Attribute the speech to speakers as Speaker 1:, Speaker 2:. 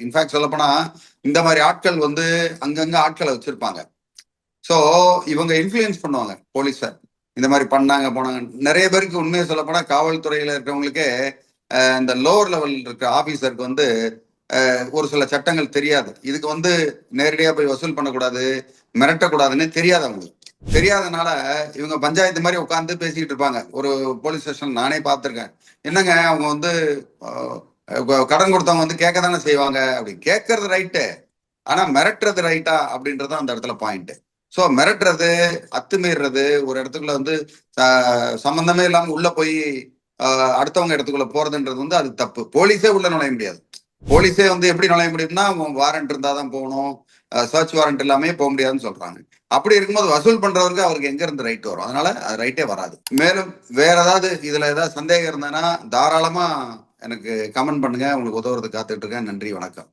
Speaker 1: In fact சொல்லப்போனா இந்த மாதிரி ஆட்கள் வந்து அங்கங்க ஆட்களை வச்சிருப்பாங்க. ஸோ இவங்க இன்ஃப்ளூயன்ஸ் பண்ணுவாங்க போலீஸை. இந்த மாதிரி பண்ணாங்க போனாங்க. நிறைய பேருக்கு உண்மையை சொல்லப்போனா காவல்துறையில இருக்கிறவங்களுக்கே இந்த லோவர் லெவல் இருக்க ஆபீசருக்கு வந்து ஒரு சில சட்டங்கள் தெரியாது. இதுக்கு வந்து நேரடியா போய் வசூல் பண்ணக்கூடாது, மிரட்டக்கூடாதுன்னு தெரியாது அவங்களுக்கு. தெரியாதனால இவங்க பஞ்சாயத்து மாதிரி உட்காந்து பேசிக்கிட்டு இருப்பாங்க. ஒரு போலீஸ் ஸ்டேஷன் நானே பார்த்துருக்கேன். என்னங்க அவங்க வந்து கடன் கொடுத்தவங்க வந்து கேட்க தானே செய்வாங்க. அப்படி கேட்கறது ரைட்டு, ஆனா மிரட்டுறது ரைட்டா அப்படின்றது அந்த இடத்துல பாயிண்ட். ஸோ மிரட்டுறது, அத்துமீறது, ஒரு இடத்துக்குள்ள வந்து சம்பந்தமே இல்லாம உள்ள போய் அடுத்தவங்க இடத்துக்குள்ள போறதுன்றது வந்து அது தப்பு. போலீஸே உள்ள நுழைய முடியாது. போலீஸே வந்து எப்படி நுழைய முடியும்னா வாரண்ட் இருந்தாதான் போகணும், சர்ச் வாரண்ட் இல்லாமே போக முடியாதுன்னு சொல்றாங்க. அப்படி இருக்கும்போது வசூல் பண்றவருக்கு அவருக்கு எங்க இருந்து ரைட் வரும்? அதனால அது ரைட்டே வராது. மேலும் வேற ஏதாவது இதுல ஏதாவது சந்தேகம் இருந்ததுன்னா தாராளமா எனக்கு கமெண்ட் பண்ணுங்க. உங்களுக்கு உதவுறது காத்துட்டு இருக்கேன். நன்றி, வணக்கம்.